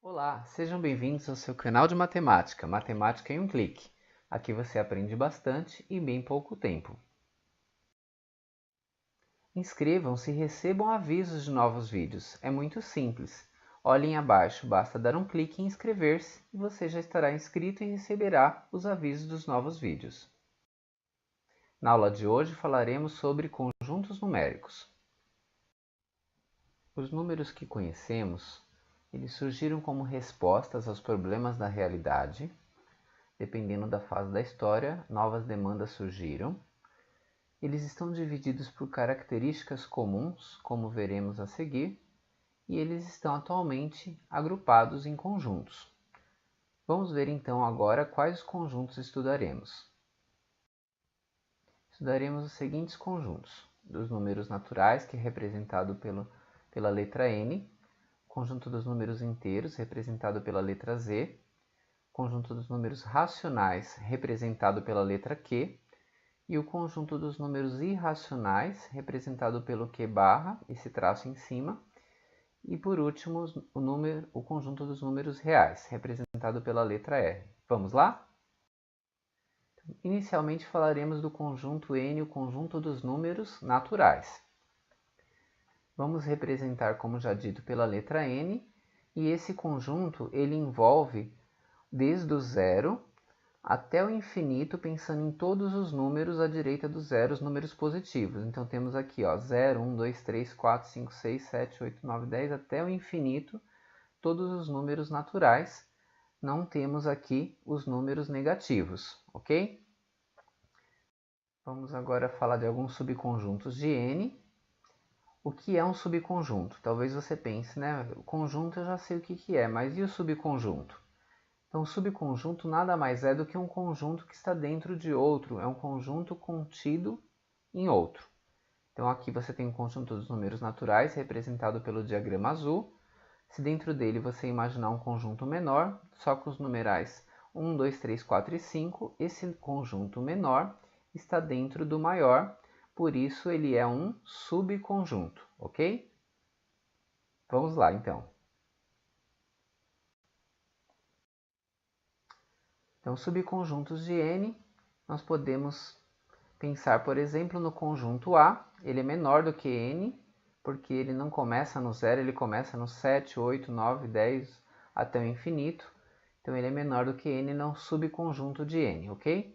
Olá, sejam bem-vindos ao seu canal de matemática, Matemática em um Clique. Aqui você aprende bastante e em bem pouco tempo. Inscrevam-se e recebam avisos de novos vídeos. É muito simples. Olhem abaixo, basta dar um clique em inscrever-se e você já estará inscrito e receberá os avisos dos novos vídeos. Na aula de hoje falaremos sobre conjuntos numéricos. Os números que conhecemos, eles surgiram como respostas aos problemas da realidade. Dependendo da fase da história, novas demandas surgiram. Eles estão divididos por características comuns, como veremos a seguir, e eles estão atualmente agrupados em conjuntos. Vamos ver então agora quais conjuntos estudaremos. Estudaremos os seguintes conjuntos: dos números naturais, que é representado pela letra N, conjunto dos números inteiros, representado pela letra Z, conjunto dos números racionais, representado pela letra Q, e o conjunto dos números irracionais, representado pelo Q barra, esse traço em cima, e por último o conjunto dos números reais, representado pela letra R. Vamos lá? Inicialmente falaremos do conjunto N, o conjunto dos números naturais. Vamos representar, como já dito, pela letra N, e esse conjunto ele envolve desde o zero até o infinito, pensando em todos os números à direita do zero, os números positivos. Então temos aqui, ó, 0, 1, 2, 3, 4, 5, 6, 7, 8, 9, 10, até o infinito, todos os números naturais. Não temos aqui os números negativos, ok? Vamos agora falar de alguns subconjuntos de N. O que é um subconjunto? Talvez você pense, né? O conjunto eu já sei o que é, mas e o subconjunto? Então, o subconjunto nada mais é do que um conjunto que está dentro de outro, é um conjunto contido em outro. Então, aqui você tem um conjunto dos números naturais, representado pelo diagrama azul. Se dentro dele você imaginar um conjunto menor, só com os numerais 1, 2, 3, 4 e 5, esse conjunto menor está dentro do maior, por isso ele é um subconjunto, ok? Vamos lá, então. Então, subconjuntos de N, nós podemos pensar, por exemplo, no conjunto A. Ele é menor do que N, porque ele não começa no zero, ele começa no 7, 8, 9, 10, até o infinito. Então, ele é menor do que N, não subconjunto de N, ok?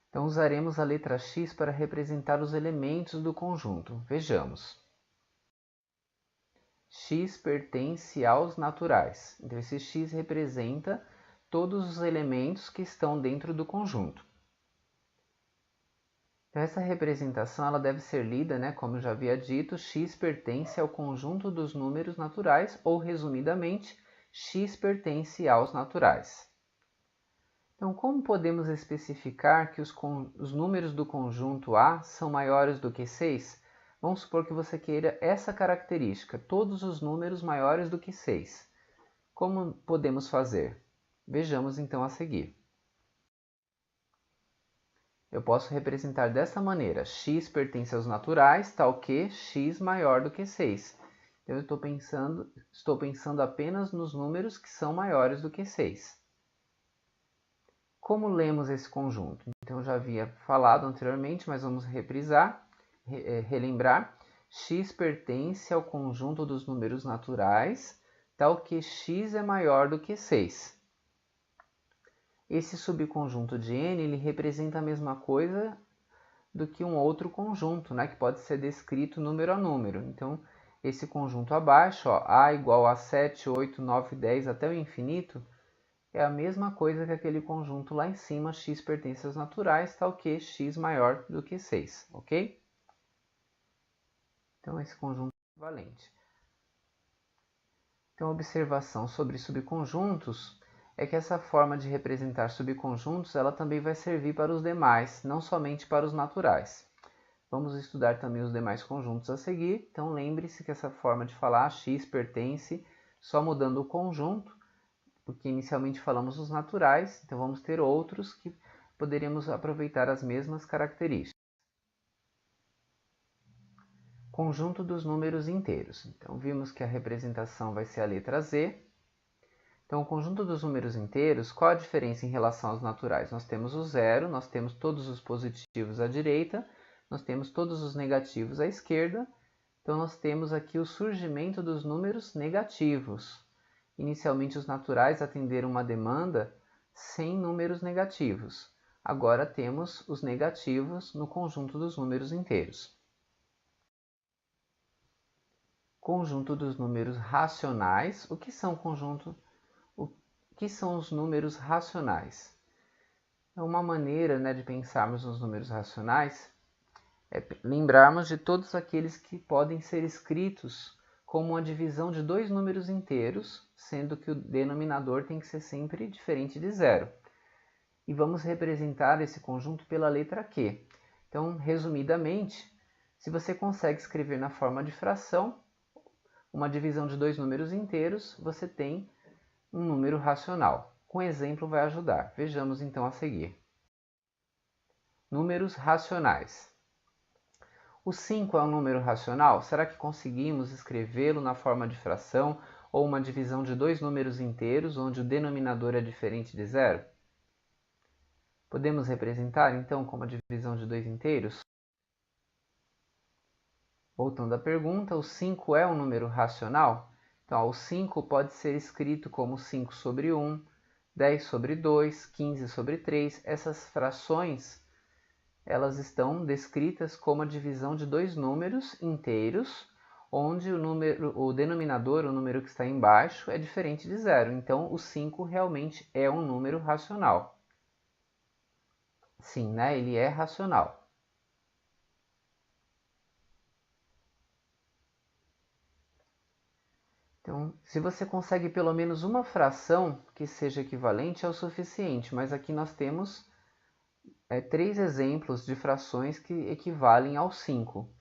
Então, usaremos a letra X para representar os elementos do conjunto. Vejamos. X pertence aos naturais. Então, esse X representa todos os elementos que estão dentro do conjunto. Então, essa representação ela deve ser lida, né, como eu já havia dito, X pertence ao conjunto dos números naturais, ou, resumidamente, X pertence aos naturais. Então, como podemos especificar que os números do conjunto A são maiores do que 6? Vamos supor que você queira essa característica, todos os números maiores do que 6. Como podemos fazer? Vejamos então a seguir. Eu posso representar dessa maneira: x pertence aos naturais, tal que x maior do que 6. Então, eu estou pensando apenas nos números que são maiores do que 6. Como lemos esse conjunto? Então, eu já havia falado anteriormente, mas vamos relembrar. X pertence ao conjunto dos números naturais, tal que x é maior do que 6. Esse subconjunto de N ele representa a mesma coisa do que um outro conjunto, né, que pode ser descrito número a número. Então, esse conjunto abaixo, ó, A igual a 7, 8, 9, 10 até o infinito, é a mesma coisa que aquele conjunto lá em cima, x pertence aos naturais, tal que x maior do que 6, ok? Então, esse conjunto é equivalente. Então, a observação sobre subconjuntos é que essa forma de representar subconjuntos ela também vai servir para os demais, não somente para os naturais. Vamos estudar também os demais conjuntos a seguir, então lembre-se que essa forma de falar x pertence, só mudando o conjunto, porque inicialmente falamos os naturais, então vamos ter outros que poderíamos aproveitar as mesmas características. Conjunto dos números inteiros. Então, vimos que a representação vai ser a letra Z. Então, o conjunto dos números inteiros, qual a diferença em relação aos naturais? Nós temos o zero, nós temos todos os positivos à direita, nós temos todos os negativos à esquerda. Então, nós temos aqui o surgimento dos números negativos. Inicialmente, os naturais atenderam uma demanda sem números negativos. Agora temos os negativos no conjunto dos números inteiros. Conjunto dos números racionais. O que são os números racionais? É uma maneira, de pensarmos nos números racionais é lembrarmos de todos aqueles que podem ser escritos como uma divisão de dois números inteiros, sendo que o denominador tem que ser sempre diferente de zero. E vamos representar esse conjunto pela letra Q. Então, resumidamente, se você consegue escrever na forma de fração, uma divisão de dois números inteiros, você tem um número racional. Com exemplo vai ajudar. Vejamos então a seguir. Números racionais. O 5 é um número racional? Será que conseguimos escrevê-lo na forma de fração ou uma divisão de dois números inteiros, onde o denominador é diferente de zero? Podemos representar então como a divisão de dois inteiros? Voltando à pergunta, o 5 é um número racional? Então, o 5 pode ser escrito como 5 sobre 1, 10 sobre 2, 15 sobre 3. Essas frações, elas estão descritas como a divisão de dois números inteiros, onde o denominador, o número que está embaixo, é diferente de zero. Então, o 5 realmente é um número racional. Sim, ele é racional. Então, se você consegue pelo menos uma fração que seja equivalente, é o suficiente. Mas aqui nós temos 3 exemplos de frações que equivalem ao 5.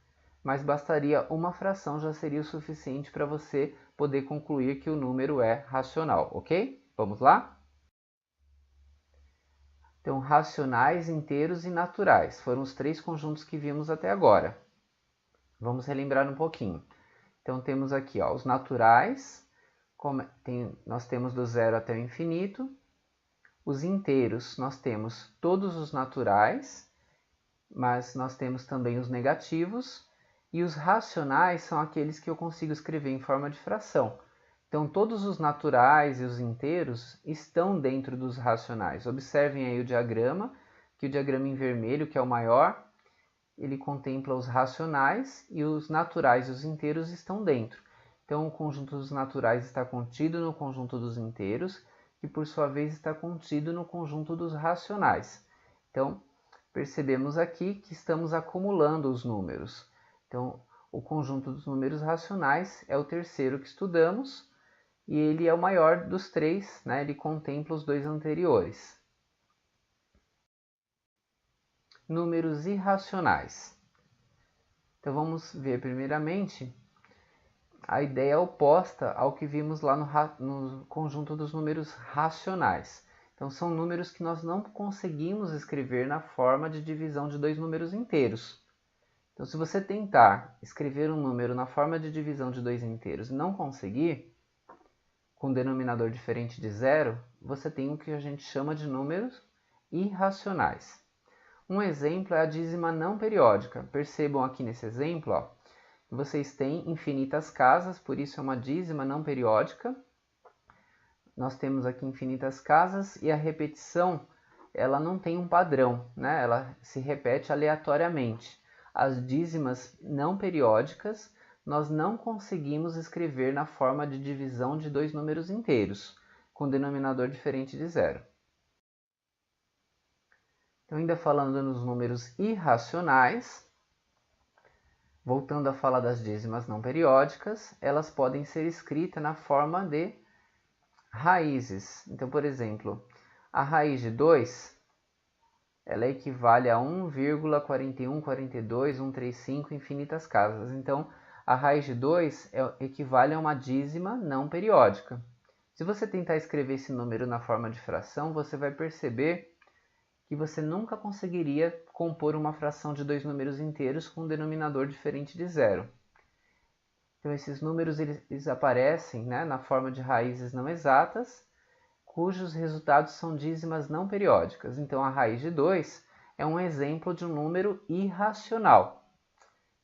Mas bastaria uma fração, já seria o suficiente para você poder concluir que o número é racional, ok? Vamos lá? Então, racionais, inteiros e naturais foram os 3 conjuntos que vimos até agora. Vamos relembrar um pouquinho. Então, temos aqui os naturais, nós temos do zero até o infinito. Os inteiros, nós temos todos os naturais, mas nós temos também os negativos. E os racionais são aqueles que eu consigo escrever em forma de fração. Então, todos os naturais e os inteiros estão dentro dos racionais. Observem aí o diagrama, que o diagrama em vermelho, que é o maior, ele contempla os racionais e os naturais e os inteiros estão dentro. Então, o conjunto dos naturais está contido no conjunto dos inteiros, que por sua vez está contido no conjunto dos racionais. Então, percebemos aqui que estamos acumulando os números. Então, o conjunto dos números racionais é o terceiro que estudamos e ele é o maior dos 3, ele contempla os 2 anteriores. Números irracionais. Então vamos ver primeiramente a ideia oposta ao que vimos lá no conjunto dos números racionais. Então são números que nós não conseguimos escrever na forma de divisão de dois números inteiros. Então se você tentar escrever um número na forma de divisão de dois inteiros e não conseguir, com um denominador diferente de zero, você tem o que a gente chama de números irracionais. Um exemplo é a dízima não periódica. Percebam aqui nesse exemplo, vocês têm infinitas casas, por isso é uma dízima não periódica. Nós temos aqui infinitas casas e a repetição, ela não tem um padrão, ela se repete aleatoriamente. As dízimas não periódicas, nós não conseguimos escrever na forma de divisão de dois números inteiros, com denominador diferente de zero. Então, ainda falando nos números irracionais, voltando a falar das dízimas não periódicas, elas podem ser escritas na forma de raízes. Então, por exemplo, a raiz de 2, ela equivale a 1,4142135 infinitas casas. Então, a raiz de 2 equivale a uma dízima não periódica. Se você tentar escrever esse número na forma de fração, você vai perceber que você nunca conseguiria compor uma fração de dois números inteiros com um denominador diferente de zero. Então, esses números eles aparecem, né, na forma de raízes não exatas, cujos resultados são dízimas não periódicas. Então, a raiz de 2 é um exemplo de um número irracional.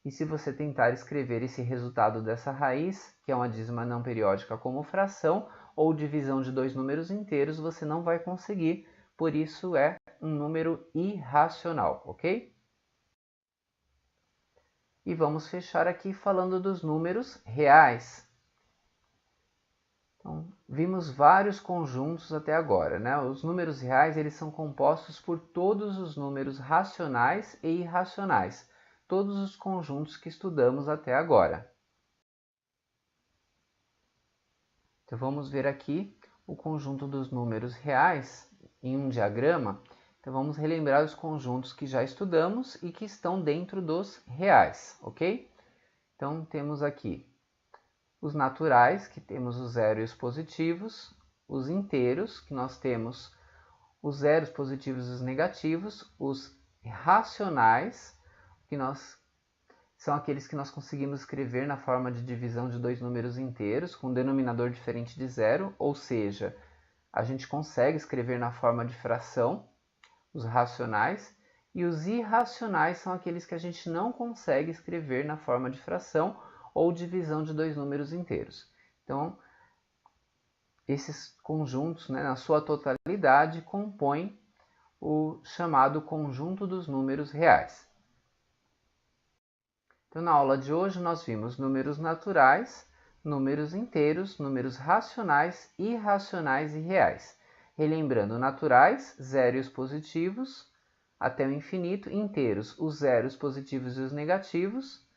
E se você tentar escrever esse resultado dessa raiz, que é uma dízima não periódica, como fração ou divisão de dois números inteiros, você não vai conseguir, por isso é um número irracional, ok? E vamos fechar aqui falando dos números reais. Então, vimos vários conjuntos até agora, né? Os números reais eles são compostos por todos os números racionais e irracionais, todos os conjuntos que estudamos até agora. Então, vamos ver aqui o conjunto dos números reais em um diagrama. Então, vamos relembrar os conjuntos que já estudamos e que estão dentro dos reais, ok? Então, temos aqui os naturais, que temos os zeros e os positivos, os inteiros, que nós temos os zeros positivos e os negativos, os racionais, que são aqueles que nós conseguimos escrever na forma de divisão de dois números inteiros, com um denominador diferente de zero, ou seja, a gente consegue escrever na forma de fração, os racionais, e os irracionais são aqueles que a gente não consegue escrever na forma de fração ou divisão de dois números inteiros. Então, esses conjuntos, né, na sua totalidade, compõem o chamado conjunto dos números reais. Então, na aula de hoje, nós vimos números naturais, números inteiros, números racionais, irracionais e reais. Relembrando, naturais, zero e os positivos, até o infinito, inteiros, os zeros positivos e os negativos.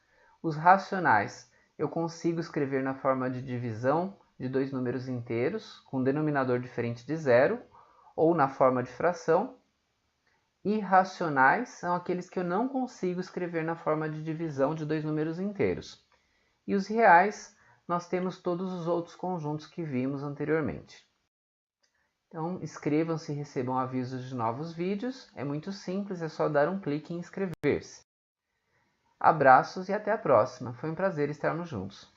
Os racionais, eu consigo escrever na forma de divisão de dois números inteiros, com um denominador diferente de zero, ou na forma de fração. Irracionais são aqueles que eu não consigo escrever na forma de divisão de dois números inteiros. E os reais, nós temos todos os outros conjuntos que vimos anteriormente. Então, inscrevam-se e recebam avisos de novos vídeos. É muito simples, é só dar um clique em inscrever-se. Abraços e até a próxima. Foi um prazer estarmos juntos.